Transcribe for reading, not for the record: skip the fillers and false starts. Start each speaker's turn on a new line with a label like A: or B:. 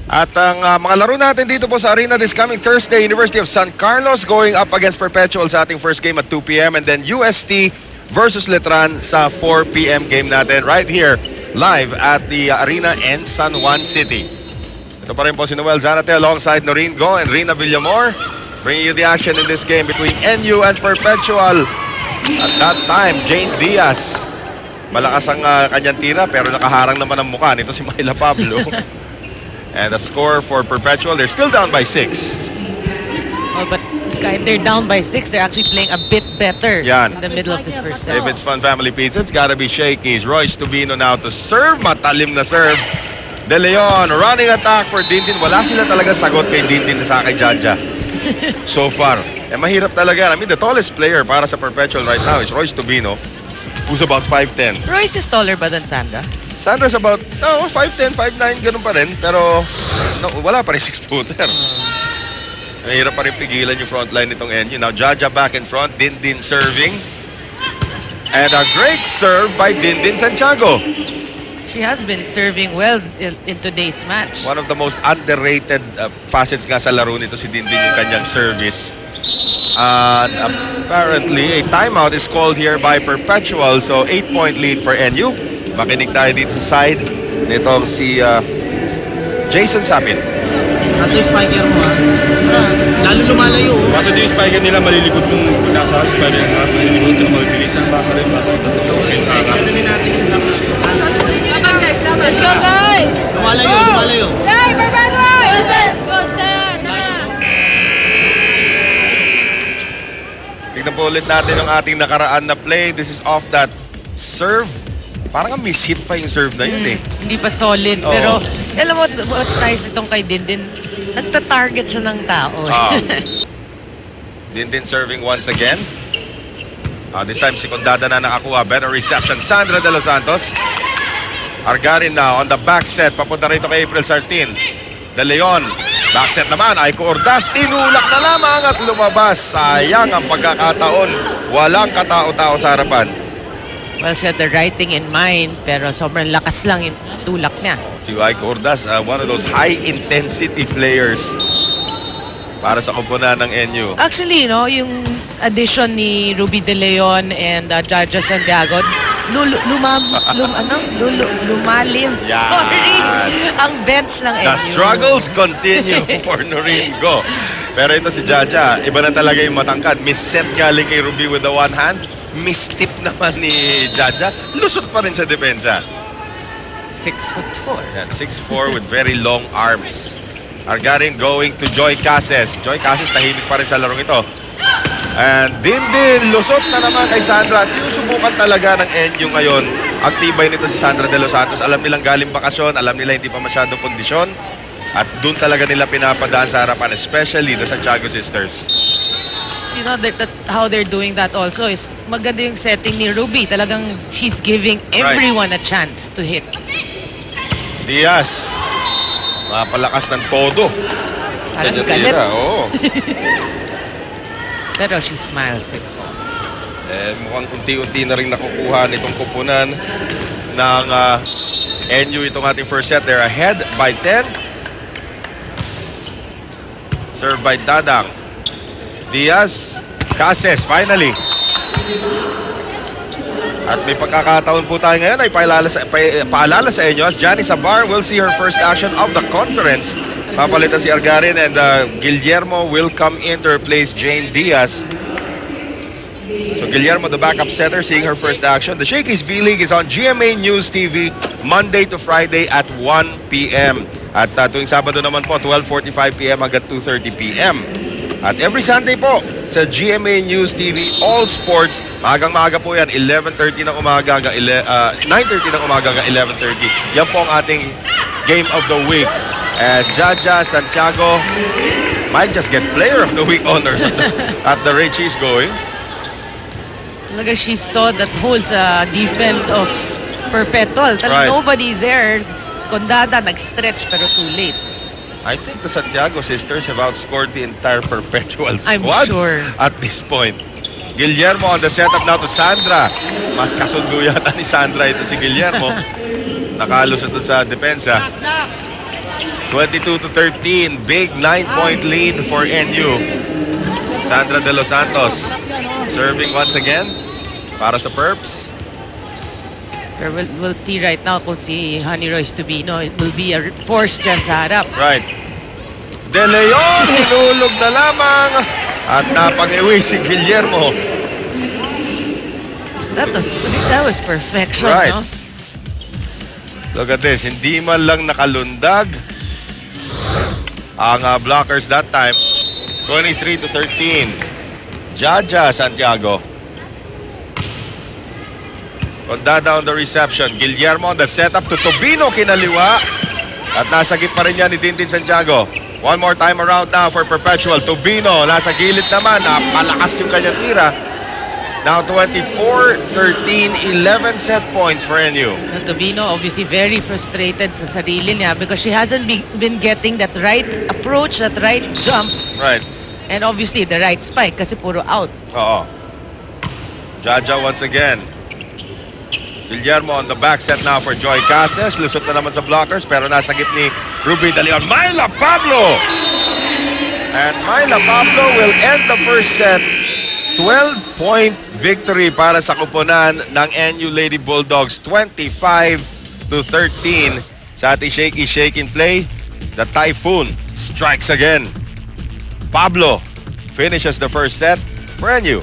A: At ang mga laro natin dito po sa arena this coming Thursday, University of San Carlos going up against Perpetual sa ating first game at 2 p.m. and then UST versus Letran sa 4 p.m. game natin right here live at the arena in San Juan City. Ito pa rin po si Noel Zanate alongside Noreen Go and Rina Villamor bringing you the action in this game between NU and Perpetual. At that time, Jane Diaz malakas ang kanyang tira pero nakaharang naman ang mukha nito si Myla Pablo. And the score for Perpetual, they're still down by 6.
B: Oh, but kahit they're down by 6, they're actually playing a bit better
A: Yan.
B: in the middle of this first set.
A: If it's Fun Family Pizza, it's gotta be Shakey's. Royce Tubino now to serve. Matalim na serve. De Leon, running attack for Dindin. Wala sila talaga sagot kay Dindin sa kay Jaja. So far. Mahirap talaga. I mean, the tallest player para sa Perpetual right now is Royce Tubino, who's about 5'10".
B: Royce is taller ba than Sandra?
A: Sandra's about, 5'10", 5'9", ganun pa rin. Pero, wala pa rin 6-footer. Mahirap pa rin pigilan yung front line nitong NU. Now, Jaja back in front. Dindin serving. And a great serve by Dindin Santiago.
B: She has been serving well in today's match.
A: One of the most underrated facets nga sa laro nito si Dindin yung kanyang service. And apparently, a timeout is called here by Perpetual. So, 8-point lead for NU. Makinig tayo dito sa side nitong si Jason Sapin.
C: At yung spiker mo lalo lumalayo.
D: Kaso di yung spiker nila malilipot yung nasa harap. Pwede nga malilipot yung mabilisan. Basa rin.
C: Ano natin yung lakas.
E: Let's go, guys!
C: Lumalayo.
E: Hey, Perpetual! Let's go, stand!
A: Tignan po ulit natin ang ating nakaraan na play. This is off that serve. Parang ang miss-hit pa yung serve na yun
B: Hindi pa solid.
A: Oo.
B: Pero, alam mo, what's nice nitong kay Dindin, nagta-target siya ng tao.
A: Dindin serving once again. This time si Condada na nakakuha. Better reception. Sandra De Los Santos. Argarin now on the back set. Papunta rito kay April Sartin. De Leon. Back set naman. Aiko Ordas. Tinulak na lamang at lumabas. Sayang ang pagkakataon. Walang katao-tao sa harapan.
B: Well, she had the right thing in mind, pero sobrang lakas lang yung tulak niya.
A: Si Aiko Ordas, one of those high-intensity players para sa koponan ng NU.
B: Actually, yung addition ni Ruby De Leon and Jaja Santiago, lumalim.
A: Yan.
B: Sorry. Ang bench ng NU.
A: The struggles continue for Noreen Go. Pero ito si Jaja, iba na talaga yung matangkad. Miss-set galing kay Ruby with the one hand. Miss-tip naman ni Jaja. Lusot pa rin sa depensa.
B: 6'4".
A: Yan, 6'4" with very long arms. Argarin going to Joy Cases. Joy Cases tahimik pa rin sa larong ito. And Dindin, lusot na naman kay Sandra. At sinusubukan talaga ng NU ngayon. Ang tibay nito si Sandra De Los Santos. Alam nilang galing bakasyon. Alam nila hindi pa masyadong kondisyon. At doon talaga nila pinapadaan sa harapan. Especially the Santiago sisters.
B: You know, how they're doing that also is maganda yung setting ni Ruby. Talagang she's giving everyone a chance to hit.
A: Diaz. Mapalakas ng todo.
B: Parang
A: Kanya
B: galit.
A: tira, oo.
B: Pero she smiles.
A: Mukhang unti-unti na rin nakukuha nitong kupunan ng NU itong ating first set. They're ahead by 10. Served by Dadang. Diaz, Cases, finally. At may pagkakataon po tayo ngayon ay paalala sa inyo as Jani Sabar will see her first action of the conference. Papalitan si Argarin and Guillermo will come in to replace Jane Diaz. So Guillermo, the backup setter, seeing her first action. The Shakey's B-League is on GMA News TV Monday to Friday at 1 p.m. At tuwing Sabado naman po, 12:45 p.m. hanggang 2:30 p.m. At every Sunday po sa GMA News TV, all sports, maagang-maaga po yan, 11:30 ng umaga hanggang 9:30 ng umaga hanggang 11:30. Yan po ang ating game of the week. And Jaja Santiago might just get player of the week honors at the rate she's going.
B: Talaga she saw that whole defense of Perpetual.
A: Right.
B: Nobody there. Condada nag-stretch pero too late.
A: I think the Santiago sisters have outscored the entire Perpetual squad
B: I'm sure.
A: at this point. Guillermo on the setup now to Sandra. Mas kasundo yata ni Sandra ito si Guillermo. Nakalusot doon sa depensa. 22-13. Big 9-point lead for NU. Sandra De Los Santos serving once again para sa Perps.
B: Pero we'll see right now kung si Honey Royce Tubino will be a force dyan sa harap.
A: Right. De Leon, hinulog na lamang at napag-iwi si Guillermo.
B: That was perfection,
A: Right.
B: no?
A: Look at this, hindi man lang nakalundag ang blockers that time. 23-13. Jaja Santiago. Condada on the reception. Guillermo on the setup to Tubino kinaliwa. At nasa git pa rin yan ni Tintin Santiago. One more time around now for Perpetual. Tubino nasa gilid naman. Napalakas yung kanyang tira. Now 24-13, 11 set points for NU.
B: And Tubino obviously very frustrated sa sarili niya because she hasn't been getting that right approach, that right jump,
A: Right.
B: and obviously the right spike kasi puro out.
A: Oo. Jaja once again. Guillermo on the back set now for Joy Cases. Lusot na naman sa blockers pero nasa git ni Ruby De Leon. Myla Pablo! And Myla Pablo will end the first set. 12-point victory para sa kuponan ng NU Lady Bulldogs. 25-13 sa ating shaky in play. The Typhoon strikes again. Pablo finishes the first set for NU.